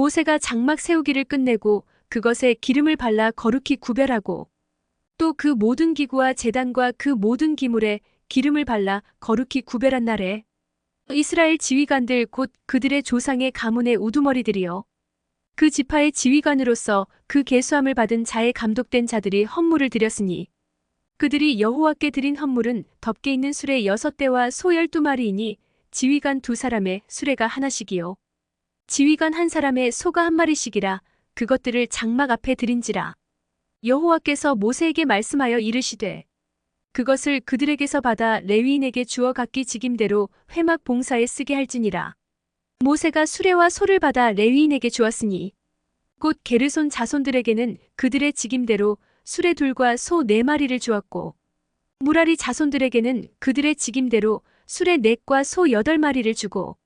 모세가 장막 세우기를 끝내고 그것에 기름을 발라 거룩히 구별하고 또 그 모든 기구와 제단과 그 모든 기물에 기름을 발라 거룩히 구별한 날에 이스라엘 지휘관들 곧 그들의 조상의 가문의 우두머리들이요 그 지파의 지휘관으로서 그 계수함을 받은 자의 감독된 자들이 헌물을 드렸으니 그들이 여호와께 드린 헌물은 덮개 있는 수레 6대와 소 12마리이니 지휘관 2사람의 수레가 하나씩이요 지휘관 1사람의 소가 1마리씩이라 그것들을 장막 앞에 드린지라. 여호와께서 모세에게 말씀하여 이르시되 그것을 그들에게서 받아 레위인에게 주어 각기 직임대로 회막 봉사에 쓰게 할지니라. 모세가 수레와 소를 받아 레위인에게 주었으니 곧 게르손 자손들에게는 그들의 직임대로 수레 2과 소 4마리를 주었고 무라리 자손들에게는 그들의 직임대로 수레 4과 소 8마리를 주고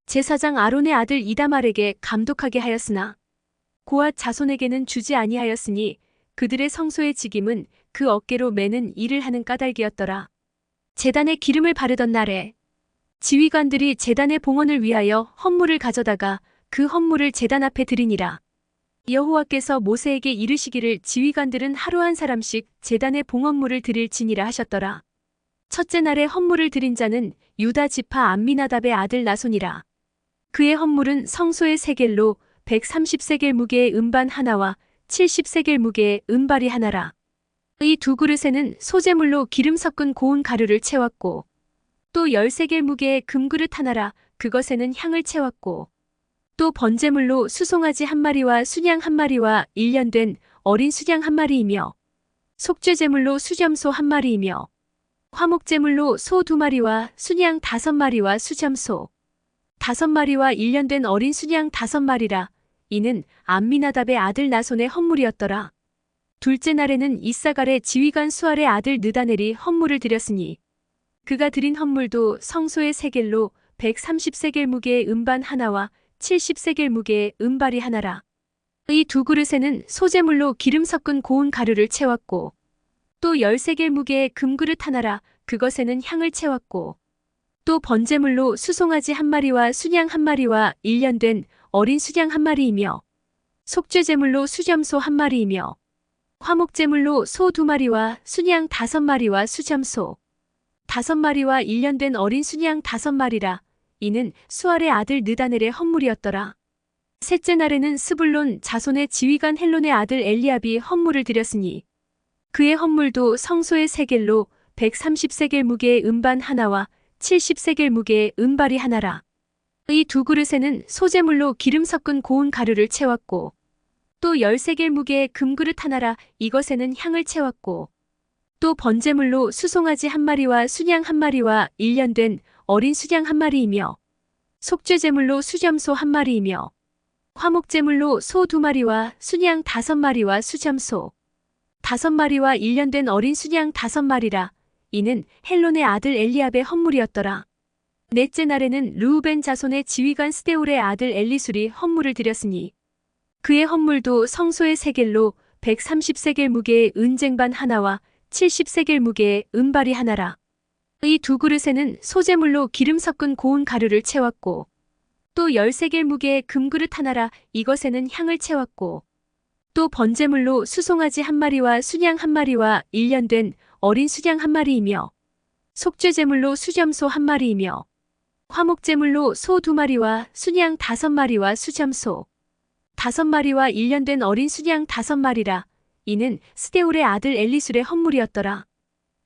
제사장 아론의 아들 이다말에게 감독하게 하였으나 고앗 자손에게는 주지 아니하였으니 그들의 성소의 직임은 그 어깨로 매는 일을 하는 까닭이었더라. 제단에 기름을 바르던 날에 지휘관들이 제단의 봉헌을 위하여 헌물을 가져다가 그 헌물을 제단 앞에 드리니라. 여호와께서 모세에게 이르시기를 지휘관들은 하루 1사람씩 제단의 봉헌물을 드릴지니라 하셨더라. 첫째 날에 헌물을 드린 자는 유다 지파 암미나답의 아들 나손이라. 그의 헌물은 성소의 세겔로 130세겔 무게의 음반 하나와 70세겔 무게의 음발이 하나라. 이 2그릇에는 소재물로 기름 섞은 고운 가루를 채웠고 또 10세겔 무게의 금그릇 하나라 그것에는 향을 채웠고 또 번제물로 수송아지 1마리와 순양 1마리와 1년 어린 순양 1마리이며 속죄제물로 수점소 1마리이며 화목제물로 소 2마리와 순양 5마리와 수점소 5마리와 1년 어린 순양 5마리라. 이는 암미나답의 아들 나손의 헌물이었더라. 둘째 날에는 이사갈의 지휘관 수알의 아들 느다넬이 헌물을 드렸으니 그가 드린 헌물도 성소의 세겔로 130세겔 무게의 음반 하나와 70세겔 무게의 음발이 하나라. 이 2그릇에는 소재물로 기름 섞은 고운 가루를 채웠고 또 10세겔 무게의 금그릇 하나라 그것에는 향을 채웠고 또 번제물로 수송아지 1마리와 순양 1마리와 1년 어린 순양 1마리이며 속죄제물로 수점소 1마리이며 화목제물로 소 2마리와 순양 5마리와 수점소 5마리와 1년 어린 순양 5마리라. 이는 수알의 아들 느다넬의 헌물이었더라. 셋째 날에는 스불론 자손의 지휘관 헬론의 아들 엘리압이 헌물을 드렸으니 그의 헌물도 성소의 세겔로 130세겔 무게의 음반 하나와 70세겔 무게의 음발이 하나라. 이 2그릇에는 소재물로 기름 섞은 고운 가루를 채웠고 또 10세겔 무게의 금그릇 하나라 이것에는 향을 채웠고 또 번제물로 수송아지 1마리와 순양 1마리와 1년 어린 순양 1마리이며 속죄제물로 수점소 1마리이며 화목제물로 소 2마리와 순양 5마리와 수점소 5마리와 1년 어린 순양 5마리라. 이는 헬론의 아들 엘리압의 헌물이었더라. 넷째 날에는 르우벤 자손의 지휘관 스데울의 아들 엘리술이 헌물을 드렸으니 그의 헌물도 성소의 세겔로 130세겔 무게의 은쟁반 하나와 70세겔 무게의 음발이 하나라. 이 2그릇에는 소재물로 기름 섞은 고운 가루를 채웠고 또 10세겔 무게의 금그릇 하나라 이것에는 향을 채웠고 또 번제물로 수송아지 1마리와 순양 1마리와 1년 어린 순양 1마리이며 속죄제물로 수점소 1마리이며 화목제물로 소 2마리와 순양 5마리와 수점소 5마리와 1년 어린 순양 5마리라. 이는 스데울의 아들 엘리술의 헌물이었더라.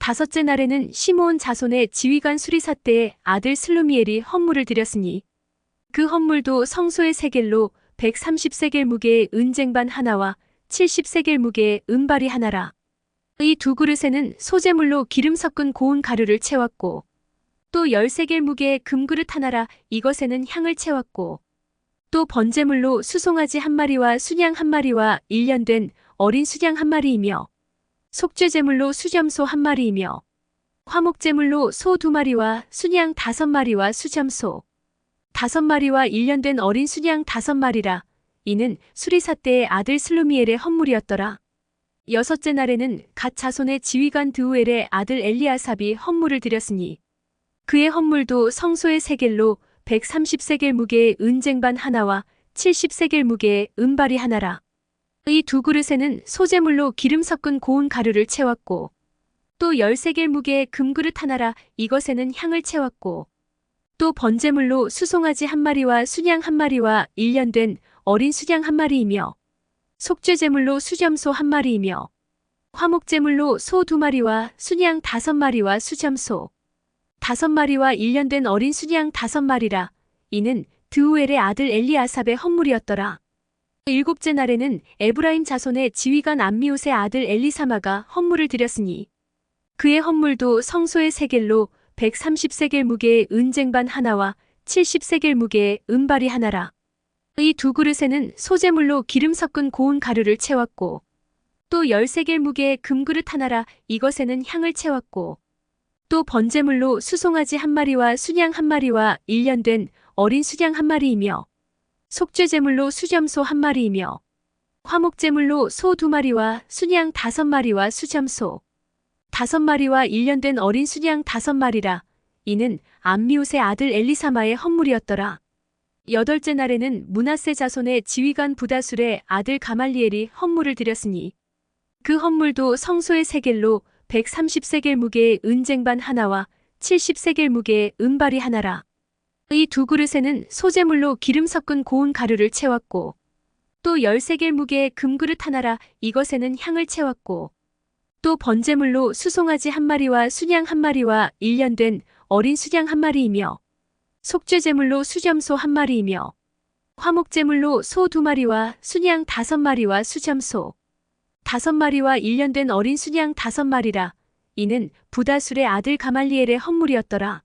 다섯째 날에는 시므온 자손의 지휘관 수리사대의 아들 슬루미엘이 헌물을 드렸으니 그 헌물도 성소의 세겔로 130세겔 무게의 은쟁반 하나와 70세겔 무게의 음발이 하나라. 이 2그릇에는 소재물로 기름 섞은 고운 가루를 채웠고 또 10세겔 무게의 금그릇 하나라 이것에는 향을 채웠고 또 번제물로 수송아지 1마리와 순양 1마리와 1년 어린 순양 1마리이며 속죄제물로 수점소 1마리이며 화목제물로 소 2마리와 순양 5마리와 수점소 5마리와 1년 어린 순양 5마리라. 이는 수리사대의 아들 슬루미엘의 헌물이었더라. 여섯째 날에는 갓 자손의 지휘관 드우엘의 아들 엘리아삽이 헌물을 드렸으니 그의 헌물도 성소의 세겔로 130세겔 무게의 은쟁반 하나와 70세겔 무게의 은발이 하나라. 이 두 그릇에는 소재물로 기름 섞은 고운 가루를 채웠고 또 10세겔 무게의 금그릇 하나라. 이것에는 향을 채웠고 또 번제물로 수송아지 한 마리와 순양 한 마리와 1년 된 어린 수양 한 마리이며 속죄제물로 수점소 한 마리이며 화목제물로 소 2마리와 순양 5마리와 수점소 5마리와 1년 된 어린 순양 5마리라. 이는 드우엘의 아들 엘리아삽의 헌물이었더라. 일곱째 날에는 에브라임 자손의 지휘관 암미옷의 아들 엘리사마가 헌물을 드렸으니 그의 헌물도 성소의 세겔로 130세겔 무게의 은쟁반 하나와 70세겔 무게의 은발이 하나라. 이 두 그릇에는 소재물로 기름 섞은 고운 가루를 채웠고 또 10세겔 무게의 금그릇 하나라. 이것에는 향을 채웠고 또 번제물로 수송아지 한 마리와 순양 한 마리와 1년 된 어린 수양 한 마리이며 속죄제물로 수점소 한 마리이며 화목제물로 소 2마리와 순양 5마리와 수점소 5마리와 1년 된 어린 순양 5마리라. 이는 암미옷의 아들 엘리사마의 헌물이었더라. 여덟째 날에는 므낫세 자손의 지휘관 부다술의 아들 가말리엘이 헌물을 드렸으니 그 헌물도 성소의 세겔로 130세겔 무게의 은쟁반 하나와 70세겔 무게의 은발이 하나라. 이 두 그릇에는 소재물로 기름 섞은 고운 가루를 채웠고 또 10세겔 무게의 금그릇 하나라. 이것에는 향을 채웠고 또 번제물로 수송아지 한 마리와 순양 한 마리와 1년 된 어린 수양 한 마리이며 속죄제물로 수점소 한 마리이며 화목제물로 소 2마리와 순양 5마리와 수점소 5마리와 1년 된 어린 순양 5마리라. 이는 부다술의 아들 가말리엘의 헌물이었더라.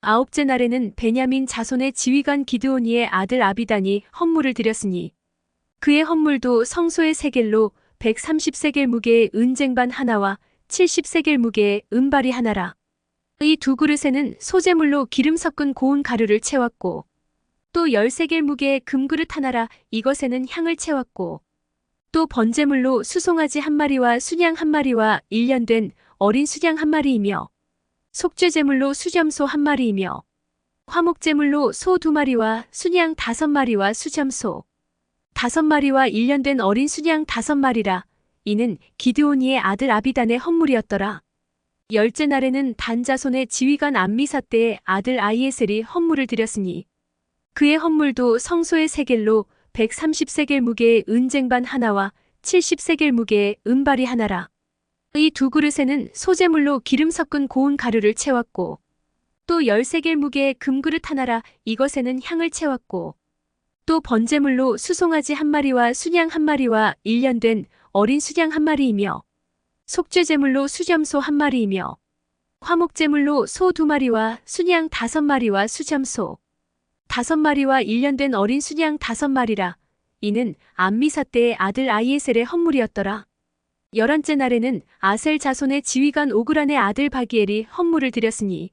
아홉째 날에는 베냐민 자손의 지휘관 기드오니의 아들 아비단이 헌물을 드렸으니 그의 헌물도 성소의 세겔로 130세겔 무게의 은쟁반 하나와 70세겔 무게의 은발이 하나라. 이 두 그릇에는 소재물로 기름 섞은 고운 가루를 채웠고 또 10세겔 무게의 금그릇 하나라. 이것에는 향을 채웠고 또 번제물로 수송아지 한 마리와 순양 한 마리와 1년 된 어린 수양 한 마리이며 속죄제물로 수점소 한 마리이며 화목제물로 소 2마리와 순양 5마리와 수점소 5마리와 1년 된 어린 순양 5마리라. 이는 기드오니의 아들 아비단의 헌물이었더라. 열째 날에는 단 자손의 지휘관 암미사떼의 아들 아이에셀이 헌물을 드렸으니 그의 헌물도 성소의 세겔로 130세겔 무게의 은쟁반 하나와 70세겔 무게의 은발이 하나라. 이 두 그릇에는 소재물로 기름 섞은 고운 가루를 채웠고 또 10세겔 무게의 금그릇 하나라. 이것에는 향을 채웠고 또 번제물로 수송아지 한 마리와 순양 한 마리와 1년 된 어린 수양 한 마리이며 속죄제물로 수점소 한 마리이며 화목제물로 소 2마리와 순양 5마리와 수점소 5마리와 1년 된 어린 순양 5마리라. 이는 암미사떼의 아들 아이에셀의 헌물이었더라. 11째 날에는 아셀 자손의 지휘관 오그란의 아들 바기엘이 헌물을 드렸으니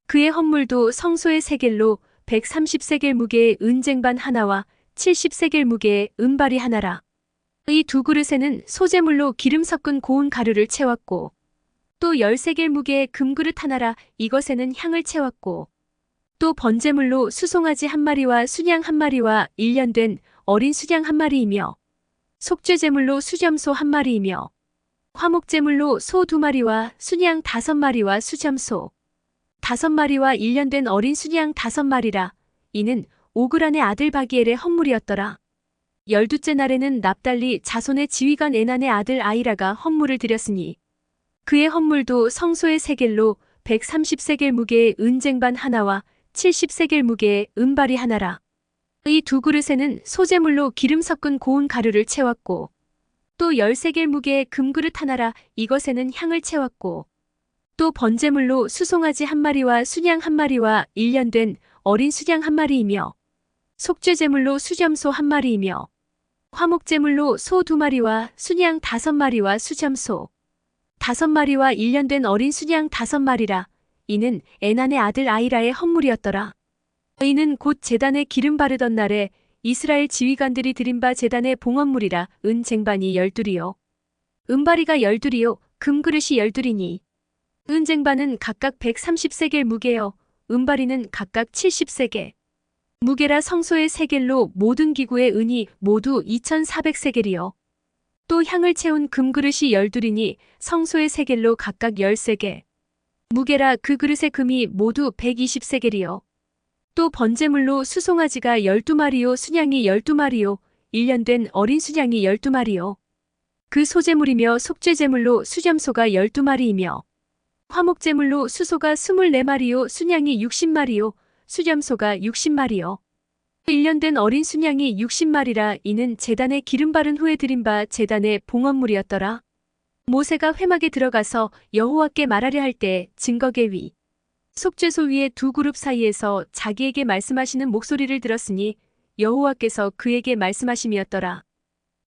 그의 헌물도 성소의 세겔로 130세겔 무게의 은쟁반 하나와 70세겔 무게의 은발이 하나라. 이 두 그릇에는 소재물로 기름 섞은 고운 가루를 채웠고 또 10세겔 무게의 금그릇 하나라. 이것에는 향을 채웠고 또 번제물로 수송아지 한 마리와 순양 한 마리와 1년 된 어린 수양 한 마리이며 속죄제물로 수점소 한 마리이며 화목제물로 소 2마리와 순양 5마리와 수점소 5마리와 1년 된 어린 순양 5마리라. 이는 오그란의 아들 바기엘의 헌물이었더라. 12째 날에는 납달리 자손의 지휘관 에난의 아들 아이라가 헌물을 드렸으니 그의 헌물도 성소의 세겔로 130세겔 무게의 은쟁반 하나와 70세겔 무게의 은발이 하나라. 이 두 그릇에는 소재물로 기름 섞은 고운 가루를 채웠고 또 10세겔 무게의 금그릇 하나라. 이것에는 향을 채웠고 또 번제물로 수송아지 한 마리와 순양 한 마리와 1년 된 어린 수양 한 마리이며 속죄제물로 수점소 한 마리이며 화목제물로 소 2마리와 순양 5마리와 수점소 5마리와 1년 된 어린 순양 5마리라. 이는 에난의 아들 아이라의 헌물이었더라. 이는 곧 제단에 기름 바르던 날에 이스라엘 지휘관들이 드린 바 제단의 봉헌물이라. 은쟁반이 12이요 은바리가 12이요 금그릇이 12이니 은쟁반은 각각 130세겔 무게요 은바리는 각각 70세겔 무게라 성소의 세겔로 모든 기구의 은이 모두 2400세겔이요. 또 향을 채운 금그릇이 12이니 성소의 세겔로 각각 13개. 무게라 그 그릇의 금이 모두 120세겔이요. 또 번제물로 수송아지가 12마리요 순양이 12마리요 1년 된 어린 순양이 12마리요. 그 소제물이며 속죄제물로 수염소가 12마리이며 화목제물로 수소가 24마리요 순양이 60마리요 수염소가 60마리요. 1년 된 어린 순양이 60마리라 이는 제단에 기름 바른 후에 드린 바 제단의 봉헌물이었더라. 모세가 회막에 들어가서 여호와께 말하려 할 때 증거계 위 속죄소 위에 두 그룹 사이에서 자기에게 말씀하시는 목소리를 들었으니 여호와께서 그에게 말씀하심이었더라.